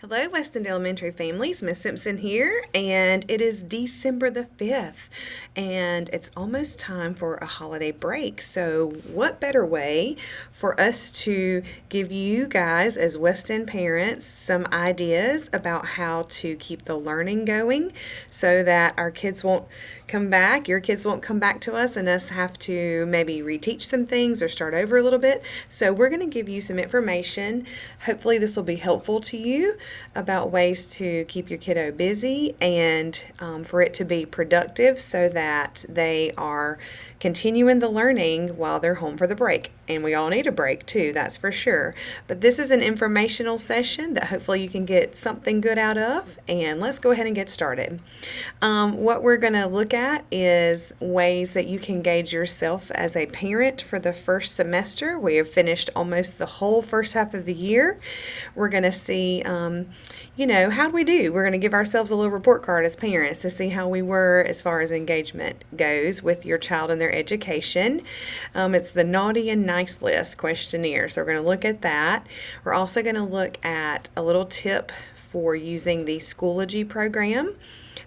Hello, West End Elementary families. Miss Simpson here, and it is December the 5th, and it's almost time for a holiday break. So, what better way for us to give you guys, as West End parents, some ideas about how to keep the learning going so that our kids won't come back, your kids won't come back to us, and us have to maybe reteach some things or start over a little bit. So, we're going to give you some information. Hopefully, this will be helpful to you about ways to keep your kiddo busy and for it to be productive so that they are continuing the learning while they're home for the break. And we all need a break too, that's for sure. But this is an informational session that hopefully you can get something good out of. And let's go ahead and get started. What we're going to look at is ways that you can gauge yourself as a parent for the first semester. We have finished almost the whole first half of the year. We're going to see, how do we do? We're going to give ourselves a little report card as parents to see how we were as far as engagement goes with your child and their education. It's the naughty and nice list questionnaire. So we're going to look at that. We're also going to look at a little tip for using the Schoology program.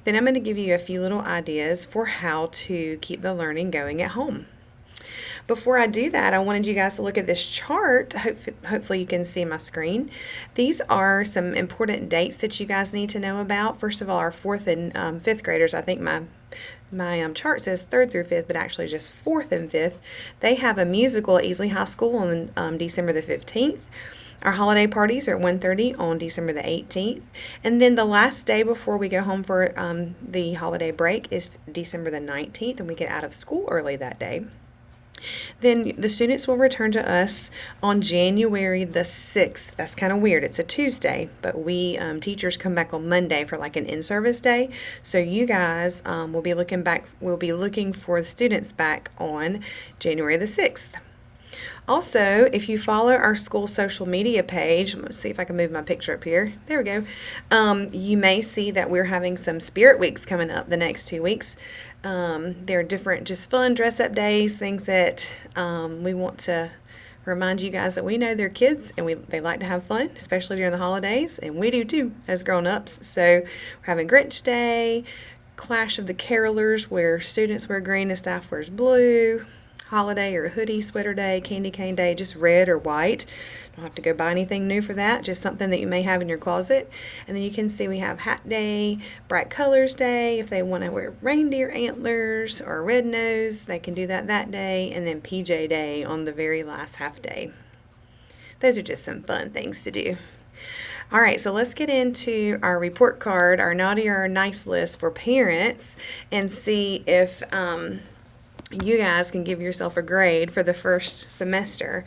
Then I'm going to give you a few little ideas for how to keep the learning going at home. Before I do that, I wanted you guys to look at this chart. Hopefully you can see my screen. These are some important dates that you guys need to know about. First of all, our 4th and 5th graders, I think my chart says 3rd through 5th, but actually just 4th and 5th. They have a musical at Easley High School on December the 15th. Our holiday parties are at 1:30 on December the 18th. And then the last day before we go home for the holiday break is December the 19th, and we get out of school early that day. Then the students will return to us on January the 6th. That's kind of weird. It's a Tuesday, but we teachers come back on Monday for like an in-service day. So you guys will be looking back. We'll be looking for the students back on January the 6th. Also, if you follow our school social media page, let's see if I can move my picture up here. There we go. You may see that we're having some spirit weeks coming up the next 2 weeks. They're different, just fun dress-up days, things that we want to remind you guys that we know they're kids and they like to have fun, especially during the holidays, and we do too as grown-ups. So we're having Grinch Day, Clash of the Carolers, where students wear green and staff wears blue. Holiday or hoodie, sweater day, candy cane day, just red or white. Don't have to go buy anything new for that, just something that you may have in your closet. And then you can see we have hat day, bright colors day. If they want to wear reindeer antlers or red nose, they can do that day. And then PJ day on the very last half day. Those are just some fun things to do. All right, so let's get into our report card, our naughty or nice list for parents, and see if you guys can give yourself a grade for the first semester.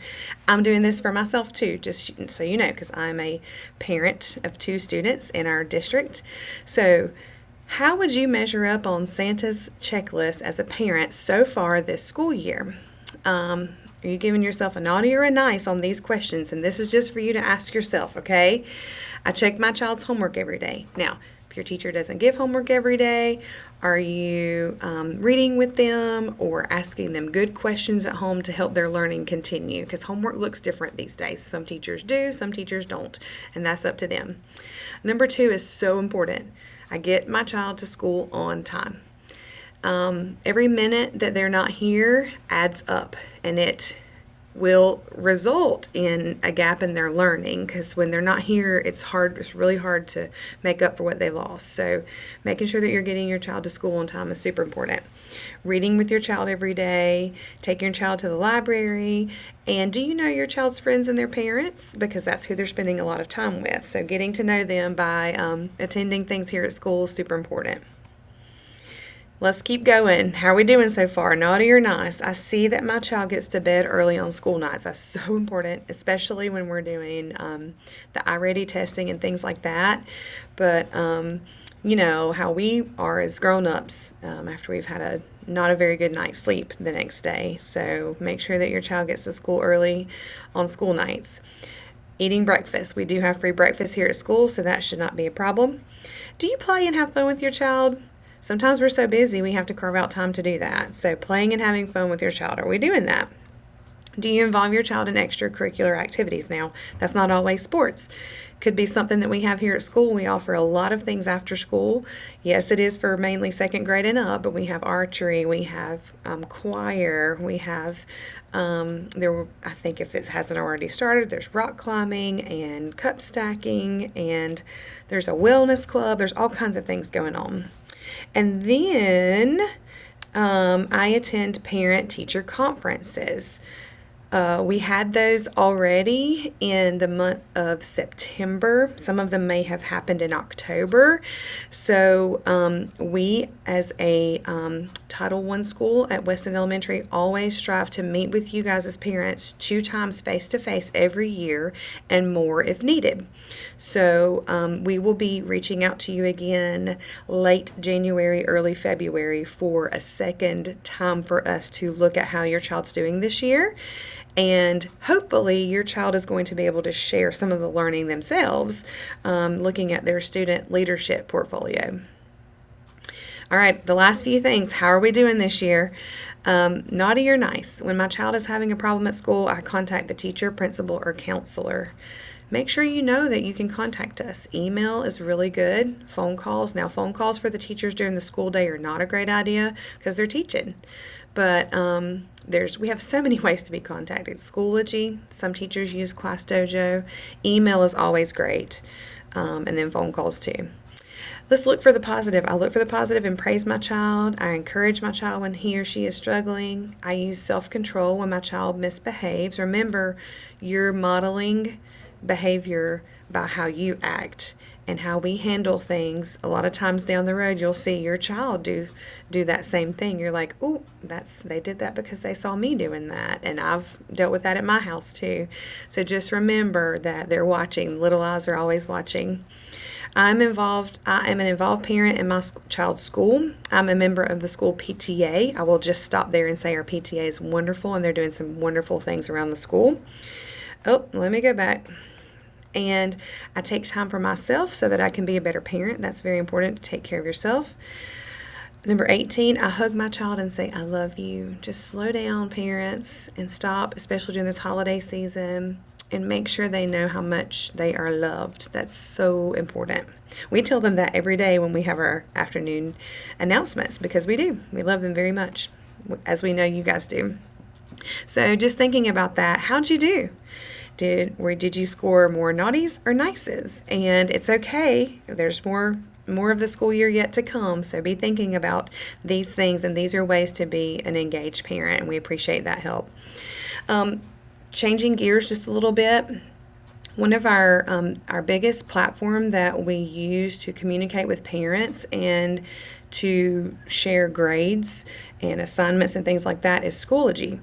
I'm doing this for myself too, just so you know, because I'm a parent of 2 students in our district. So how would you measure up on Santa's checklist as a parent so far this school year? Are you giving yourself a naughty or a nice on these questions? And this is just for you to ask yourself, okay? I check my child's homework every day. Now, if your teacher doesn't give homework every day, are you reading with them or asking them good questions at home to help their learning continue? Because homework looks different these days. Some teachers do, some teachers don't, and that's up to them. Number 2 is so important. I get my child to school on time. Every minute that they're not here adds up, and it will result in a gap in their learning, because when they're not here, it's really hard to make up for what they lost. So making sure that you're getting your child to school on time is super important. Reading with your child every day, taking your child to the library, and do you know your child's friends and their parents? Because that's who they're spending a lot of time with. So getting to know them by attending things here at school is super important. Let's keep going. How are we doing so far? Naughty or nice? I see that my child gets to bed early on school nights. That's so important, especially when we're doing the iReady testing and things like that. But you know how we are as grown-ups after we've had not a very good night's sleep the next day. So make sure that your child gets to school early on school nights. Eating breakfast. We do have free breakfast here at school, so that should not be a problem. Do you play and have fun with your child? Sometimes we're so busy we have to carve out time to do that. So playing and having fun with your child, are we doing that? Do you involve your child in extracurricular activities? Now, that's not always sports. Could be something that we have here at school. We offer a lot of things after school. Yes, it is for mainly second grade and up, but we have archery, we have choir, we have I think if it hasn't already started, there's rock climbing and cup stacking, and there's a wellness club. There's all kinds of things going on. And then I attend parent-teacher conferences. We had those already in the month of September. Some of them may have happened in October. So we, as a Title I school at Weston Elementary, always strive to meet with you guys as parents 2 times face-to-face every year and more if needed. So we will be reaching out to you again late January, early February for a second time for us to look at how your child's doing this year. And hopefully your child is going to be able to share some of the learning themselves, looking at their student leadership portfolio. All right, the last few things. How are we doing this year? Naughty or nice? When my child is having a problem at school, I contact the teacher, principal, or counselor. Make sure you know that you can contact us. Email is really good. Phone calls. Now, phone calls for the teachers during the school day are not a great idea because they're teaching. But we have so many ways to be contacted. Schoology, some teachers use Class Dojo. Email is always great. And then phone calls too. Let's look for the positive. I look for the positive and praise my child. I encourage my child when he or she is struggling. I use self-control when my child misbehaves. Remember, you're modeling behavior by how you act and how we handle things. A lot of times down the road, you'll see your child do that same thing. You're like, "Ooh, they did that because they saw me doing that." And I've dealt with that at my house too. So just remember that they're watching. Little eyes are always watching. I am an involved parent in my child's school. I'm a member of the school PTA. I will just stop there and say our PTA is wonderful and they're doing some wonderful things around the school. Oh, let me go back. And I take time for myself so that I can be a better parent. That's very important, to take care of yourself. Number 18, I hug my child and say, "I love you." Just slow down, parents, and stop, especially during this holiday season, and make sure they know how much they are loved. That's so important. We tell them that every day when we have our afternoon announcements because we do. We love them very much, as we know you guys do. So just thinking about that, how'd you do? Did you score more naughties or nices? And it's okay. There's more of the school year yet to come, so be thinking about these things, and these are ways to be an engaged parent, and we appreciate that help. Changing gears just a little bit, one of our biggest platform that we use to communicate with parents and to share grades and assignments and things like that is Schoology.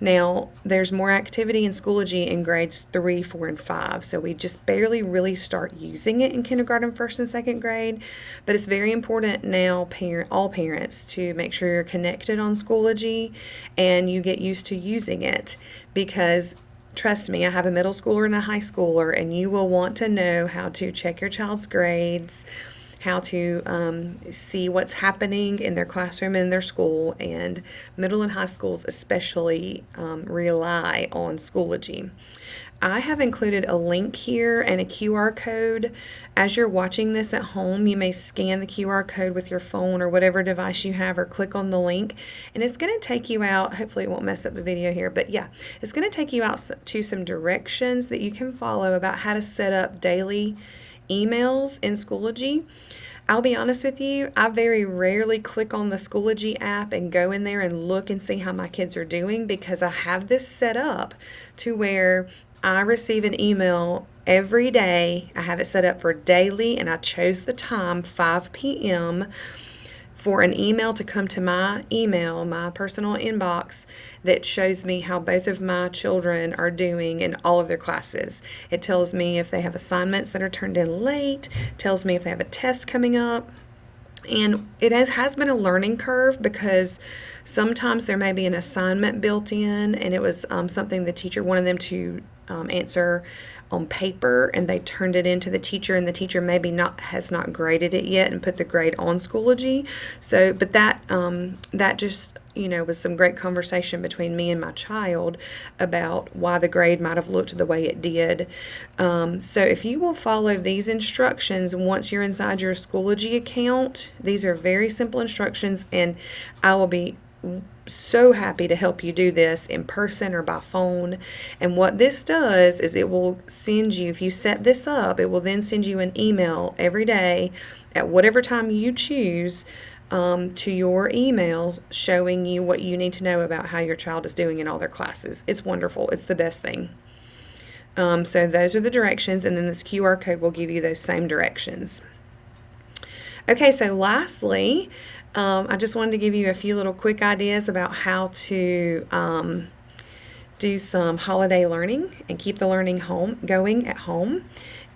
Now, there's more activity in Schoology in grades 3, 4, and 5, so we just barely really start using it in kindergarten, 1st, and 2nd grade, but it's very important now, all parents, to make sure you're connected on Schoology and you get used to using it, because trust me, I have a middle schooler and a high schooler, and you will want to know how to check your child's grades, how to see what's happening in their classroom and their school, and middle and high schools especially rely on Schoology. I have included a link here and a QR code. As you're watching this at home, you may scan the QR code with your phone or whatever device you have, or click on the link, and it's going to take you out. Hopefully it won't mess up the video here, but yeah, it's going to take you out to some directions that you can follow about how to set up daily emails in Schoology. I'll be honest with you, I very rarely click on the Schoology app and go in there and look and see how my kids are doing, because I have this set up to where I receive an email every day. I have it set up for daily, and I chose the time, 5 p.m., for an email to come to my email, my personal inbox, that shows me how both of my children are doing in all of their classes. It tells me if they have assignments that are turned in late, tells me if they have a test coming up, and it has been a learning curve, because sometimes there may be an assignment built in, and it was something the teacher wanted them to answer on paper, and they turned it into the teacher, and the teacher maybe has not graded it yet and put the grade on Schoology. So, but that just was some great conversation between me and my child about why the grade might have looked the way it did. So if you will follow these instructions once you're inside your Schoology account, these are very simple instructions, and I will be so happy to help you do this in person or by phone. And what this does is it will send you, if you set this up, it will then send you an email every day at whatever time you choose, to your email showing you what you need to know about how your child is doing in all their classes. It's wonderful. It's the best thing. So those are the directions, and then this QR code will give you those same directions. Okay, so lastly, I just wanted to give you a few little quick ideas about how to do some holiday learning and keep the learning going at home.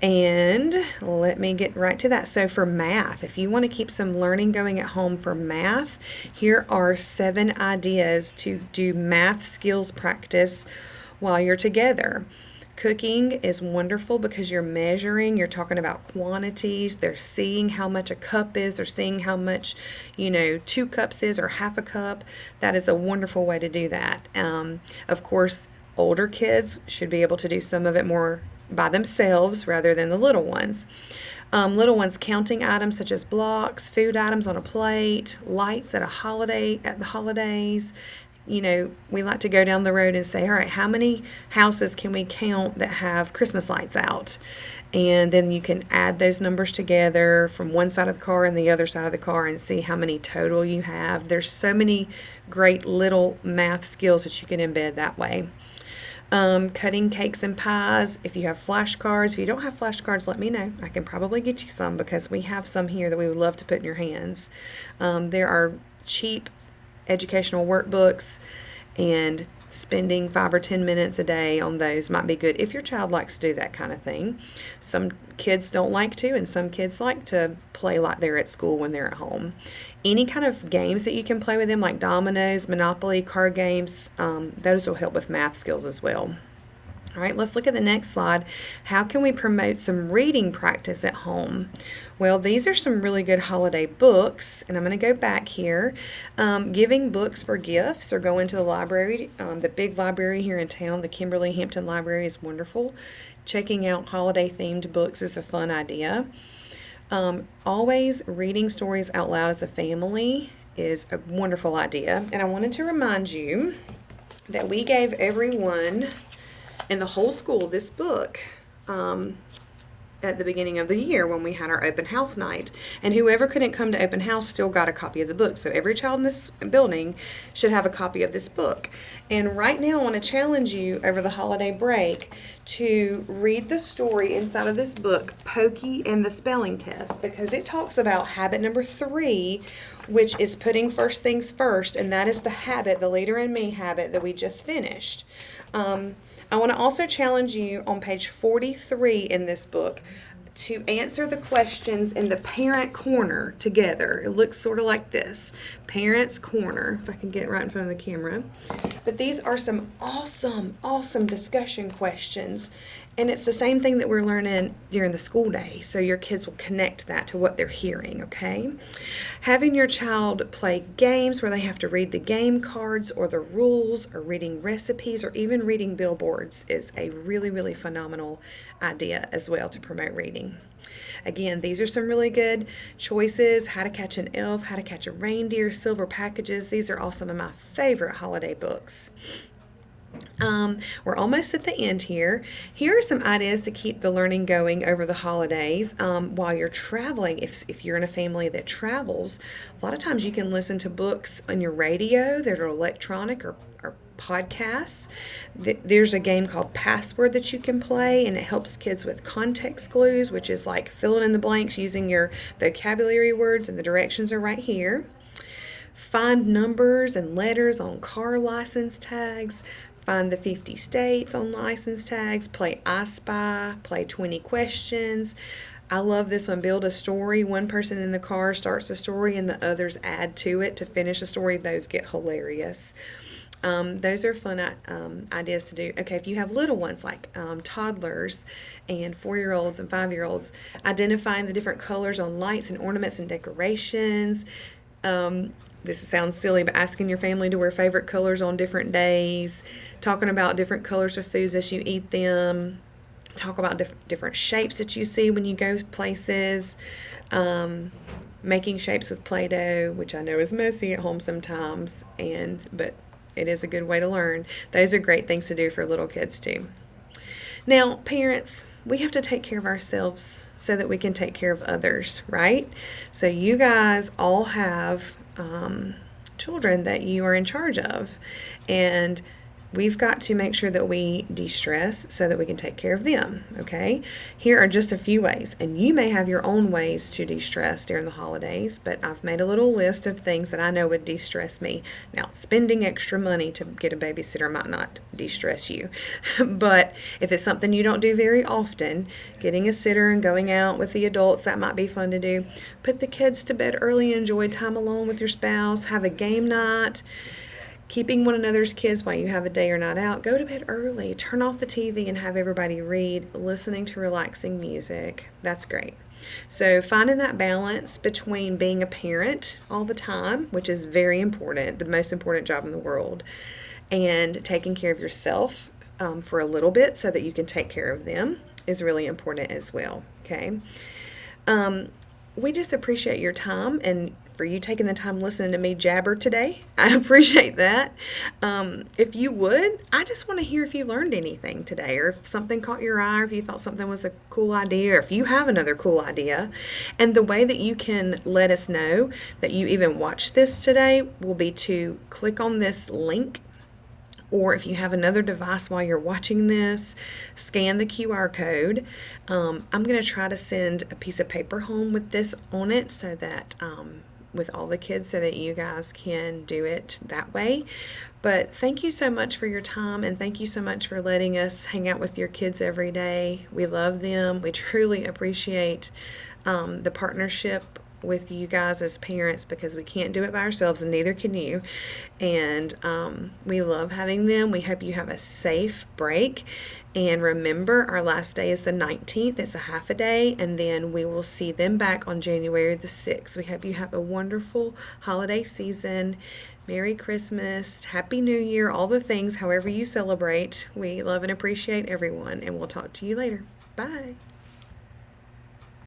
And let me get right to that. So for math, if you want to keep some learning going at home for math, here are 7 ideas to do math skills practice while you're together. Cooking is wonderful because you're measuring, you're talking about quantities, they're seeing how much a cup is, they're seeing how much, 2 cups is or half a cup. That is a wonderful way to do that. Of course, older kids should be able to do some of it more by themselves rather than the little ones. Little ones counting items such as blocks, food items on a plate, lights at the holidays. We like to go down the road and say, all right, how many houses can we count that have Christmas lights out? And then you can add those numbers together from one side of the car and the other side of the car and see how many total you have. There's so many great little math skills that you can embed that way. Cutting cakes and pies. If you have flashcards, if you don't have flashcards, let me know. I can probably get you some because we have some here that we would love to put in your hands. There are cheap educational workbooks, and spending 5 or 10 minutes a day on those might be good if your child likes to do that kind of thing. Some kids don't like to, and some kids like to play like they're at school when they're at home. Any kind of games that you can play with them, like dominoes, Monopoly, card games, those will help with math skills as well. All right, let's look at the next slide. How can we promote some reading practice at home? Well, these are some really good holiday books, and I'm going to go back here. Giving books for gifts or going to the library. The big library here in town, the Kimberly Hampton Library, is wonderful. Checking out holiday-themed books is a fun idea. Always reading stories out loud as a family is a wonderful idea. And I wanted to remind you that we gave everyone in the whole school this book at the beginning of the year when we had our open house night. And whoever couldn't come to open house still got a copy of the book. So every child in this building should have a copy of this book. And right now I want to challenge you over the holiday break to read the story inside of this book, Pokey and the Spelling Test, because it talks about habit number 3, which is putting first things first, and that is the habit, the Leader in Me habit that we just finished. I want to also challenge you on page 43 in this book to answer the questions in the parent corner together. It looks sort of like this, Parents Corner, if I can get right in front of the camera. But these are some awesome discussion questions, and it's the same thing that we're learning during the school day, so your kids will connect that to what they're hearing, okay? Having your child play games where they have to read the game cards or the rules, or reading recipes, or even reading billboards is a really phenomenal idea as well to promote reading. Again, these are some really good choices. How to Catch an Elf, How to Catch a Reindeer, Silver Packages. These are all some of my favorite holiday books. We're almost at the end here. Here are some ideas to keep the learning going over the holidays while you're traveling. If you're in a family that travels, a lot of times you can listen to books on your radio that are electronic or podcasts. There's a game called Password that you can play, and it helps kids with context clues, which is like filling in the blanks using your vocabulary words, and the directions are right here. Find numbers and letters on car license tags. Find the 50 states on license tags. Play I Spy. Play 20 questions. I love this one. Build a story. One person in the car starts a story and the others add to it to finish a story. Those get hilarious. Those are fun ideas to do. Okay, if you have little ones like toddlers and 4-year-olds and 5-year-olds, identifying the different colors on lights and ornaments and decorations. this sounds silly, but asking your family to wear favorite colors on different days, talking about different colors of foods as you eat them, talk about different shapes that you see when you go places, um, making shapes with Play-Doh, which I know is messy at home sometimes, but it is a good way to learn. Those are great things to do for little kids too. Now, parents, we have to take care of ourselves so that we can take care of others, right? So you guys all have children that you are in charge of, and we've got to make sure that we de-stress so that we can take care of them, okay? Here are just a few ways, and you may have your own ways to de-stress during the holidays, but I've made a little list of things that I know would de-stress me. Now, spending extra money to get a babysitter might not de-stress you, but if it's something you don't do very often, getting a sitter and going out with the adults, that might be fun to do. Put the kids to bed early, enjoy time alone with your spouse, have a game night, keeping one another's kids while you have a day or night out. Go to bed early, turn off the TV and have everybody read, listening to relaxing music. That's great. So finding that balance between being a parent all the time, which is very important, the most important job in the world, and taking care of yourself for a little bit so that you can take care of them is really important as well. Okay. We just appreciate your time and for you taking the time listening to me jabber today. I appreciate that. If you would, I just want to hear if you learned anything today, or if something caught your eye, or if you thought something was a cool idea, or if you have another cool idea. And the way that you can let us know that you even watched this today will be to click on this link, or if you have another device while you're watching this, scan the QR code. I'm going to try to send a piece of paper home with this on it so that with all the kids so that you guys can do it that way. But thank you so much for your time, and thank you so much for letting us hang out with your kids every day. We love them. We truly appreciate the partnership with you guys as parents, because we can't do it by ourselves and neither can you. And we love having them. We hope you have a safe break. And remember, our last day is the 19th. It's a half a day, and then we will see them back on January the 6th. We hope you have a wonderful holiday season. Merry Christmas, Happy New Year, all the things, however you celebrate. We love and appreciate everyone, and we'll talk to you later. Bye.